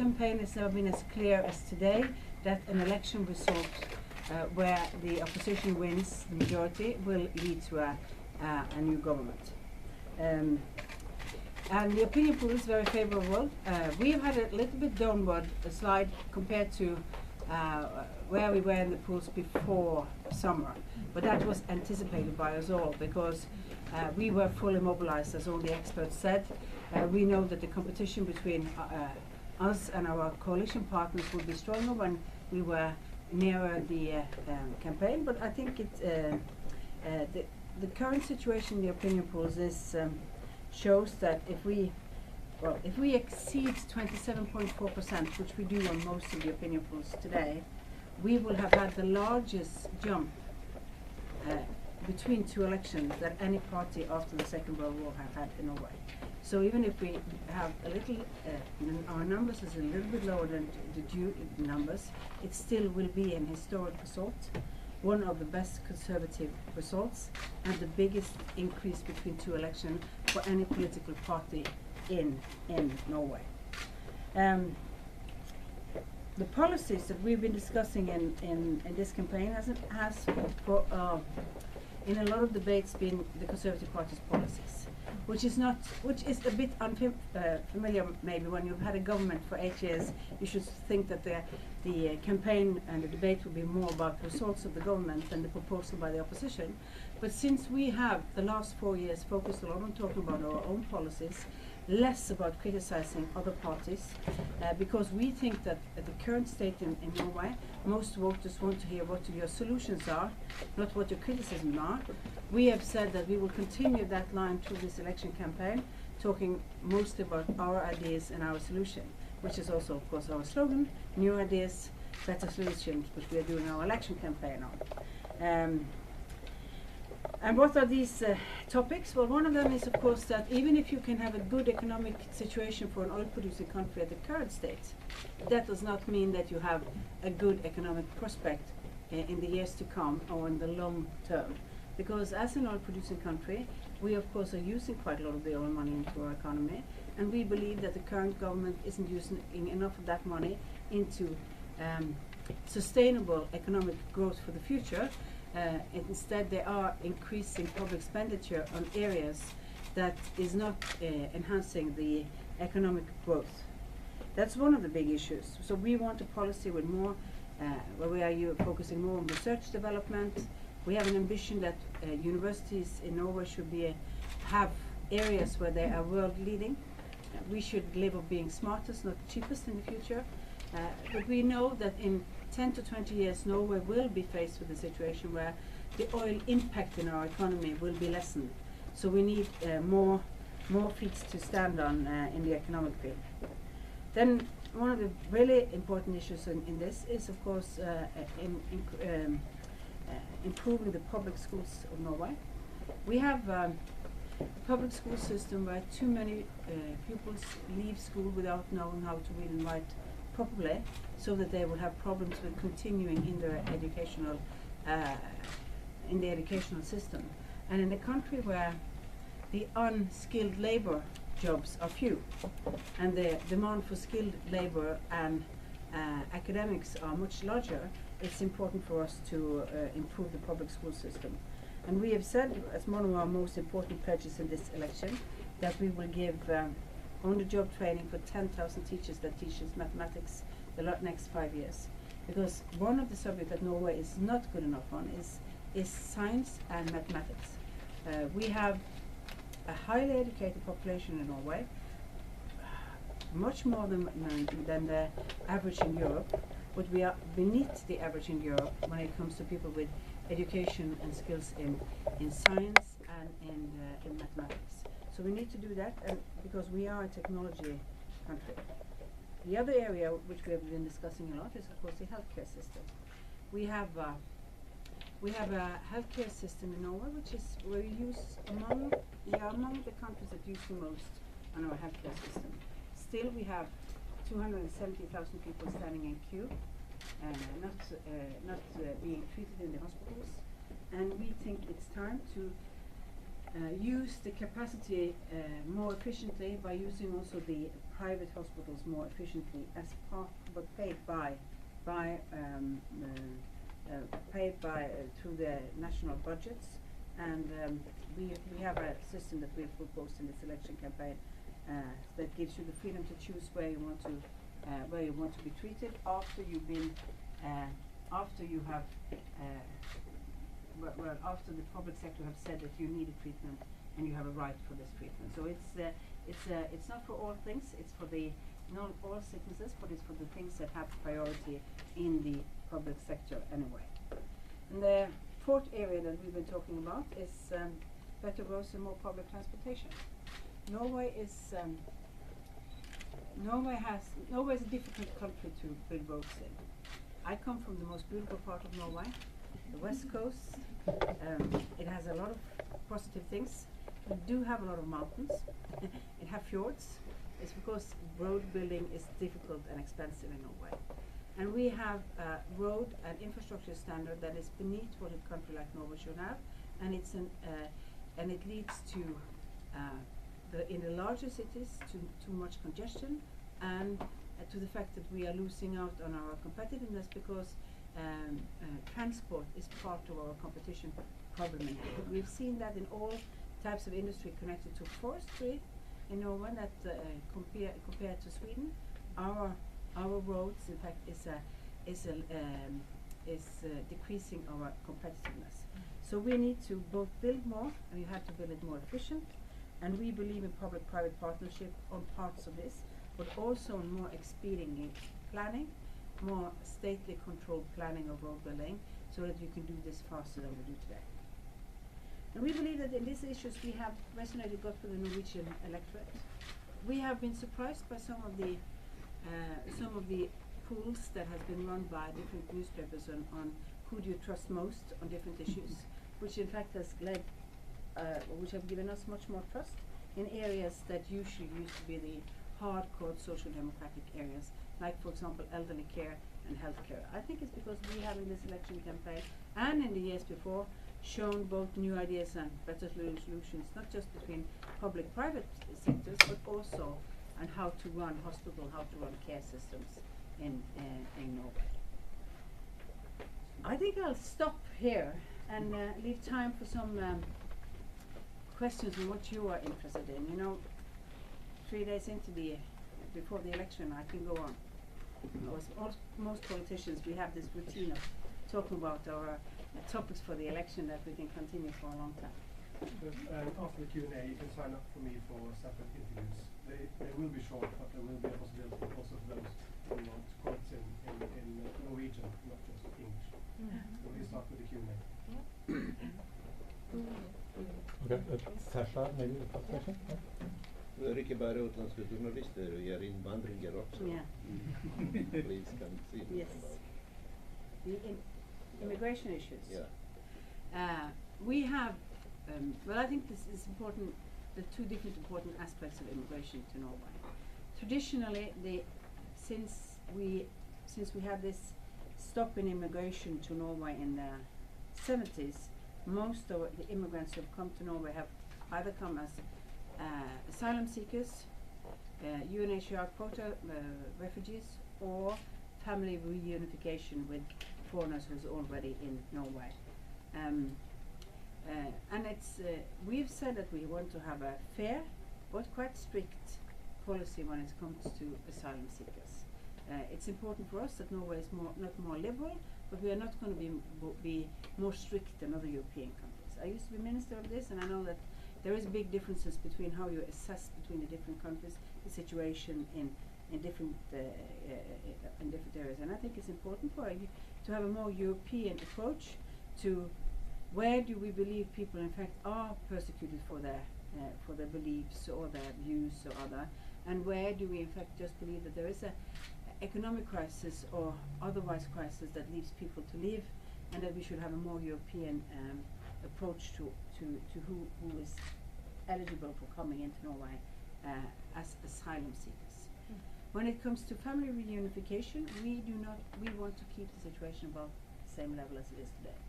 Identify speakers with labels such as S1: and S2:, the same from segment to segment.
S1: campaign has never been as clear as today that an election result where the opposition wins the majority will lead to a new government. And the opinion poll is very favorable. We have had a little bit downward slide compared to where we were in the polls before summer, but that was anticipated by us all because we were fully mobilized, as all the experts said. We know that the competition between us and our coalition partners would be stronger when we were nearer the campaign, but I think the current situation in the opinion polls is shows that if we exceed 27.4%, which we do on most of the opinion polls today, we will have had the largest jump between two elections that any party after the Second World War have had in Norway. So even if we have a little, our numbers is a little bit lower than the due numbers, it still will be an historic result, one of the best conservative results, and the biggest increase between two elections for any political party in Norway. The policies that we've been discussing in this campaign has in a lot of debates been the Conservative Party's policies, which is a bit unfamiliar maybe. When you've had a government for 8 years, you should think that the campaign and the debate will be more about the results of the government than the proposal by the opposition. But since we have the last 4 years focused a lot on talking about our own policies, less about criticizing other parties, because we think that at the current state in Norway, most voters want to hear what your solutions are, not what your criticisms are. We have said that we will continue that line through this election campaign, talking mostly about our ideas and our solution, which is also, of course, our slogan, new ideas, better solutions, which we are doing our election campaign on. And what are these topics? Well, one of them is, of course, that even if you can have a good economic situation for an oil-producing country at the current state, that does not mean that you have a good economic prospect in the years to come or in the long term. Because as an oil-producing country, we, of course, are using quite a lot of the oil money into our economy, and we believe that the current government isn't using enough of that money into sustainable economic growth for the future. Instead, they are increasing public expenditure on areas that is not enhancing the economic growth. That's one of the big issues. So we want a policy with more, where we are focusing more on research development. We have an ambition that universities in Norway should have areas where they are world leading. We should live of being smartest, not cheapest in the future. But we know that in 10 to 20 years, Norway will be faced with a situation where the oil impact in our economy will be lessened. So we need more feet to stand on in the economic field. Then one of the really important issues in this is, of course, improving the public schools of Norway. We have a public school system where too many pupils leave school without knowing how to read and write properly, so that they will have problems with continuing in their educational system. And in a country where the unskilled labor jobs are few, and the demand for skilled labor and academics are much larger, it's important for us to improve the public school system. And we have said, as one of our most important pledges in this election, that we will give on-the-job training for 10,000 teachers that teaches mathematics the next 5 years. Because one of the subjects that Norway is not good enough on is science and mathematics. We have a highly educated population in Norway, much more than the average in Europe, but we are beneath the average in Europe when it comes to people with education and skills in science and in mathematics. So we need to do that, and because we are a technology country. The other area which we have been discussing a lot is, of course, the healthcare system. We have a healthcare system in Norway, which is where we are among the countries that use the most on our healthcare system. Still, we have 270,000 people standing in queue, not being treated in the hospitals, and we think it's time to use the capacity more efficiently by using also the private hospitals more efficiently as part, but paid by through the national budgets, and we have a system that we've proposed in this election campaign that gives you the freedom to choose where you want to be treated after you've been after you have after the public sector have said that you need a treatment and you have a right for this treatment. So it's not for all things. It's for not all sicknesses, but it's for the things that have priority in the public sector anyway. And the fourth area that we've been talking about is better roads and more public transportation. Norway is a difficult country to build roads in. I come from the most beautiful part of Norway, the west coast. It has a lot of positive things. We do have a lot of mountains. It has fjords. It's because road building is difficult and expensive in Norway. And we have a road and infrastructure standard that is beneath what a country like Norway should have, and it leads to in the larger cities to too much congestion, and to the fact that we are losing out on our competitiveness because transport is part of our competition problem. We've seen that in all types of industry connected to forestry in Norway, that compared to Sweden, our roads in fact is decreasing our competitiveness. So we need to both build more, and you have to build it more efficient, and we believe in public-private partnership on parts of this, but also on more expedient planning, more stately controlled planning of road building, so that you can do this faster than we do today. And we believe that in these issues we have resonated good with the Norwegian electorate. We have been surprised by some of the polls that has been run by different newspapers on who do you trust most on different issues, which in fact has led, which have given us much more trust in areas that usually used to be the hardcore social democratic areas, like for example elderly care and healthcare. I think it's because we have in this election campaign and in the years before shown both new ideas and better solutions, not just between public-private sectors, but also on how to run hospital, how to run care systems in Norway. I think I'll stop here and leave time for some questions on what you are interested in. You know, 3 days before the election, I can go on. Most politicians, we have this routine of talking about our topics for the election that we can continue for a long time.
S2: After the Q&A, you can sign up for me for separate interviews. They will be short, but there will be a possibility also for those who want quotes in Norwegian, not just English. So we'll start with the Q&A.
S3: Okay, Sasha, maybe the first question?
S4: Det är inte bara utländska journalister, vi har invandringar också.
S1: Yeah.
S4: Please come see.
S1: Yes. The immigration issues.
S4: Yeah.
S1: We have, well, I think this is important, the two different important aspects of immigration to Norway. Traditionally, since we had this stop in immigration to Norway in the 70s, most of the immigrants who have come to Norway have either come as asylum seekers, UNHCR quota refugees, or family reunification with foreigners who's already in Norway. And it's we've said that we want to have a fair but quite strict policy when it comes to asylum seekers. It's important for us that Norway is not more liberal, but we are not going to be more strict than other European countries. I used to be minister of this, and I know that there is big differences between how you assess between the different countries the situation in different areas. And I think it's important for you to have a more European approach to where do we believe people in fact are persecuted for their beliefs or their views or other, and where do we in fact just believe that there is a economic crisis or otherwise crisis that leaves people to leave, and that we should have a more European approach to who is eligible for coming into Norway as asylum seekers. When it comes to family reunification, we want to keep the situation about the same level as it is today.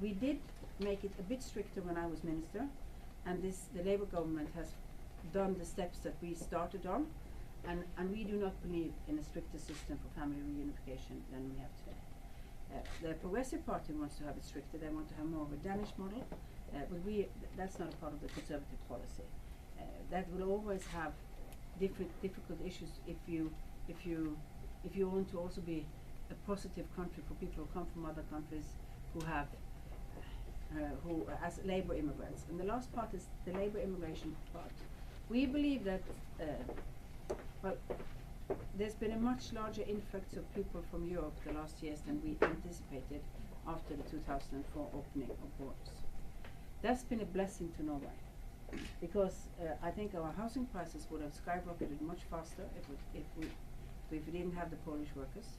S1: We did make it a bit stricter when I was minister, and the Labour government has done the steps that we started on, And we do not believe in a stricter system for family reunification than we have today. The Progressive Party wants to have it stricter. They want to have more of a Danish model, but that's not a part of the Conservative policy. That will always have difficult issues if you want to also be a positive country for people who come from other countries who have who as labor immigrants. And the last part is the labor immigration part. We believe that well, there's been a much larger influx of people from Europe the last years than we anticipated after the 2004 opening of borders. That's been a blessing to Norway, because I think our housing prices would have skyrocketed much faster if we didn't have the Polish workers.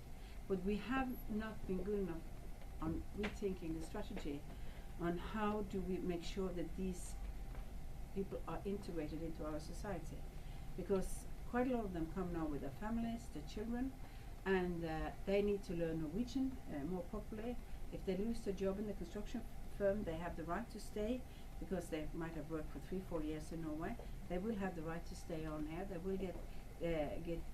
S1: But we have not been good enough on rethinking the strategy on how do we make sure that these people are integrated into our society, because quite a lot of them come now with their families, their children, and they need to learn Norwegian more properly. If they lose their job in the construction firm, they have the right to stay, because they might have worked for 3-4 years in Norway. They will have the right to stay on here. They will get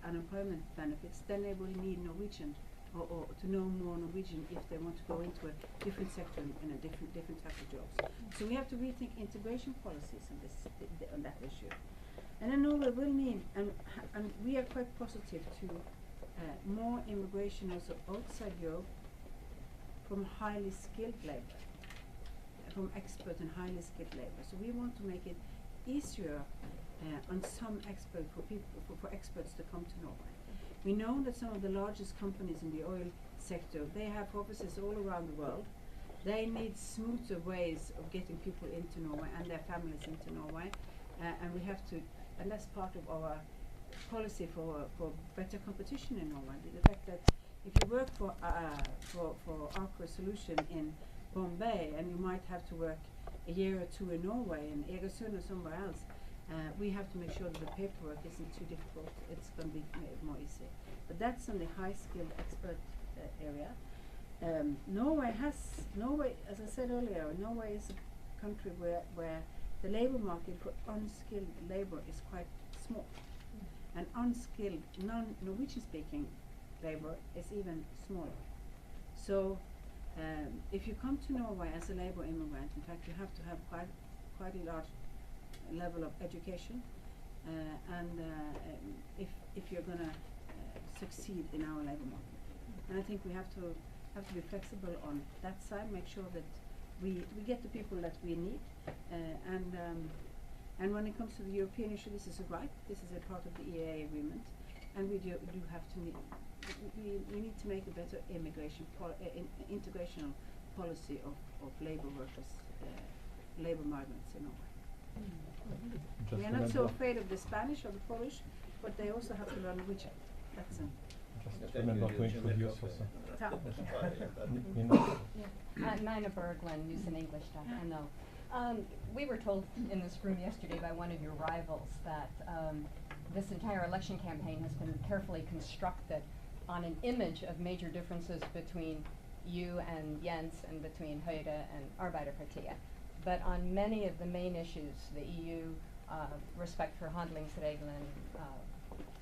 S1: unemployment benefits. Then they will need Norwegian or to know more Norwegian if they want to go into a different sector in a different type of jobs. So we have to rethink integration policies on this on that issue. And then Norway will need, and we are quite positive to more immigration also outside Europe from highly skilled labor, from expert and highly skilled labor. So we want to make it easier on some for experts to come to Norway. We know that some of the largest companies in the oil sector, they have offices all around the world. They need smoother ways of getting people into Norway and their families into Norway, and we have to. And that's part of our policy for better competition in Norway. The fact that if you work for Aker Solution in Bombay, and you might have to work a year or two in Norway, in Egersund or somewhere else, we have to make sure that the paperwork isn't too difficult. It's going to be more easy. But that's on the high-skilled expert area. Norway, as I said earlier, Norway is a country where the labor market for unskilled labor is quite small, and unskilled, non-Norwegian speaking labor is even smaller. So if you come to Norway as a labor immigrant, in fact you have to have quite a large level of education, and if you're going to succeed in our labor market. And I think we have to be flexible on that side, make sure that we get the people that we need, and when it comes to the European issue, this is a right. This is a part of the EEA agreement, and we do have to we need to make a better integrational policy of labor workers, labor migrants in Norway. We are not so afraid of the Spanish or the Polish, but they also have to learn Norwegian. That's
S3: Just remember to introduce yourself.
S5: Nina Berglund, News in English.no. We were told in this room yesterday by one of your rivals that this entire election campaign has been carefully constructed on an image of major differences between you and Jens and between Høyre and Arbeiderpartiet. But on many of the main issues, the EU, respect for handlingsregelen,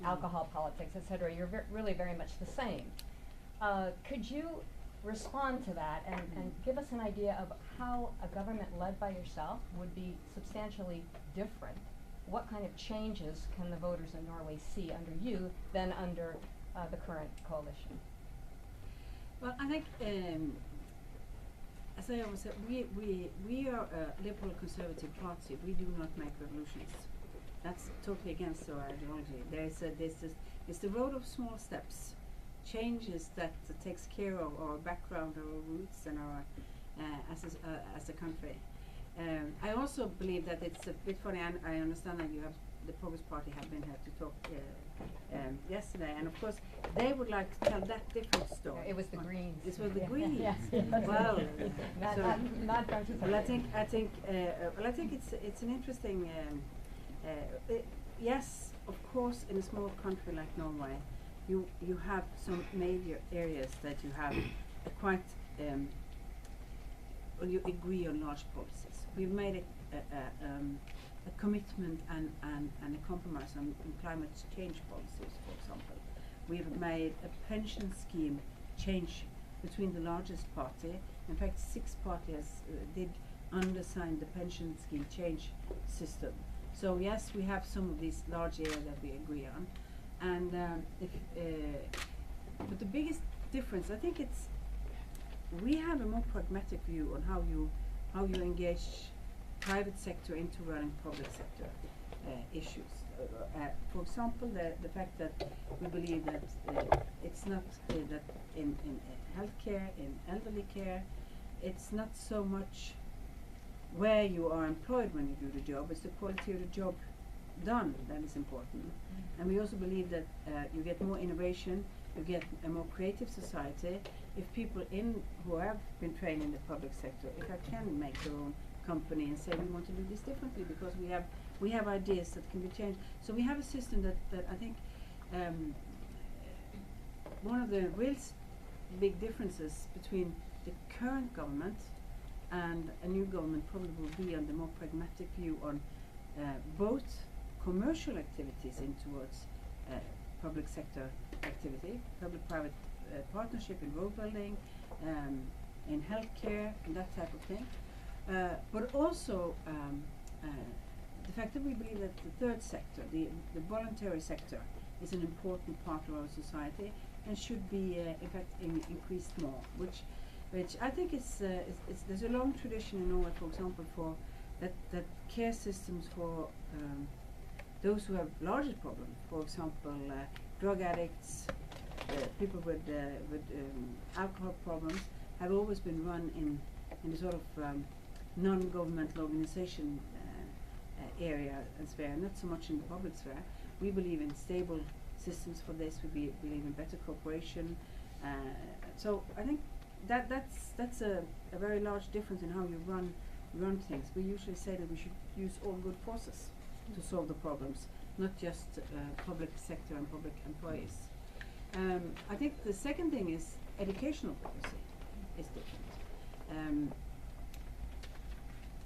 S5: alcohol politics, etc., you're really very much the same. Could you respond to that and give us an idea of how a government led by yourself would be substantially different? What kind of changes can the voters in Norway see under you than under the current coalition?
S1: Well, I think, as I always said, we are a liberal conservative party. We do not make revolutions. That's totally against our ideology. It's the road of small steps, changes that takes care of our background, our roots, and our as a country. I also believe that it's a bit funny, and I understand that the Progress Party have been here to talk yesterday, and of course they would like to tell that different story.
S5: It was the Greens.
S1: This was the Greens.
S5: Yes.
S1: Well,
S5: not Francis.
S1: well, I think it's an interesting. Yes, of course, in a small country like Norway, you have some major areas that you have quite. You agree on large policies. We've made a commitment and a compromise on climate change policies, for example. We've made a pension scheme change between the largest party. In fact, 6 parties did undersign the pension scheme change system. So yes, we have some of these large areas that we agree on, and but the biggest difference, I think, it's we have a more pragmatic view on how you engage private sector into running public sector issues. For example, the fact that we believe that it's not that in healthcare, in elderly care, it's not so much where you are employed when you do the job, it's the quality of the job done that is important. And we also believe that you get more innovation, you get a more creative society if people who have been trained in the public sector, if I can make their own company and say we want to do this differently because we have ideas that can be changed. So we have a system that I think one of the real big differences between the current government and a new government probably will be on the more pragmatic view on both commercial activities in towards public sector activity, public-private partnership in road building, in healthcare, and that type of thing. But also the fact that we believe that the third sector, the voluntary sector, is an important part of our society and should be, in fact, increased more. Which I think is there's a long tradition in Norway, for example, for that care systems for those who have larger problems, for example, drug addicts, people with alcohol problems, have always been run in the sort of non-governmental organization area and sphere, not so much in the public sphere. We believe in stable systems for this. We believe in better cooperation. So I think that's a very large difference in how you run things. We usually say that we should use all good forces to solve the problems, not just public sector and public employees. I think the second thing is educational policy is different.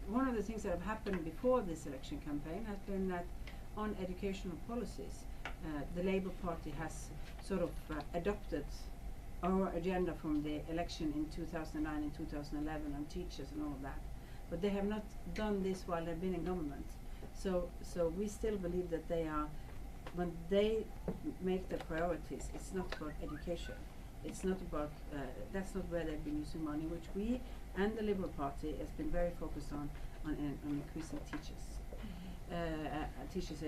S1: One of the things that have happened before this election campaign has been that on educational policies, the Labour Party has sort of adopted our agenda from the election in 2009 and 2011 on teachers and all of that. But they have not done this while they've been in government. So we still believe that they are, when they make their priorities, it's not about education. It's not about, that's not where they've been using money, which we and the Liberal Party has been very focused on increasing teachers'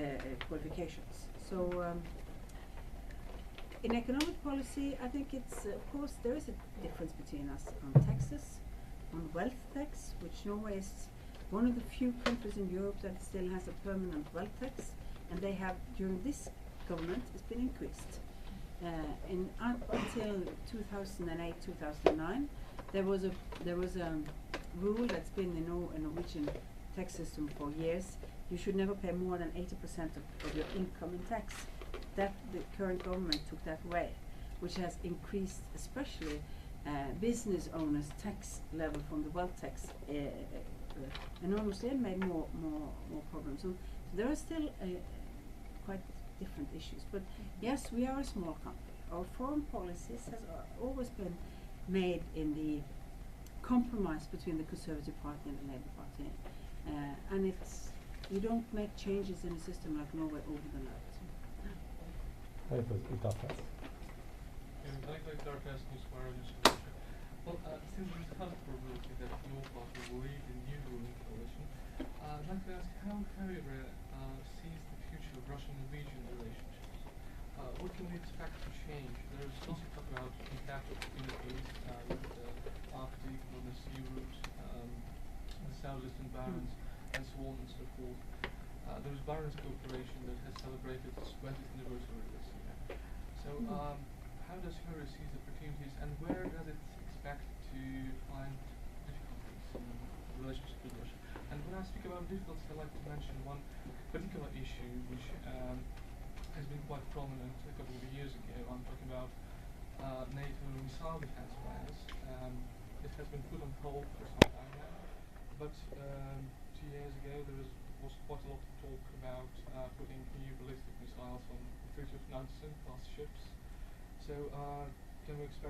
S1: qualifications. So in economic policy, I think it's, of course, there is a difference between us on taxes, on wealth tax, which Norway is one of the few countries in Europe that still has a permanent wealth tax, and they have, during this government, it's been increased. Until 2008, 2009, there was a rule that's been in a Norwegian tax system for years. You should never pay more than 80% of your income in tax. That the current government took that away, which has increased especially business owners' tax level from the wealth tax enormously, and made more problems. So there are still quite different issues. But yes, we are a small country. Our foreign policies has always been made in the compromise between the Conservative Party and the Labour Party, and you don't make changes in a system like Norway over the night.
S3: It was Idakas.
S6: Well, since there is a high probability that your party will lead the new ruling coalition, I'd like to ask how Erna sees the future of Russian-Norwegian relationships. What can we expect to change? There is also talk about impact opportunities with the Arctic, on the sea route, the southeastern Barents, and so on and so forth. There is Barents Cooperation that has celebrated its 20th anniversary this year. So how does Erna see the opportunities, and where does it expect to find difficulties in the relationship with Russia? And when I speak about difficulties, I'd like to mention one particular issue which has been quite prominent a couple of years ago. I'm talking about NATO missile defense plans. It has been put on hold for some time now, but 2 years ago there was was quite a lot of talk about putting new ballistic missiles on the fleet of 90 class ships. So can we expect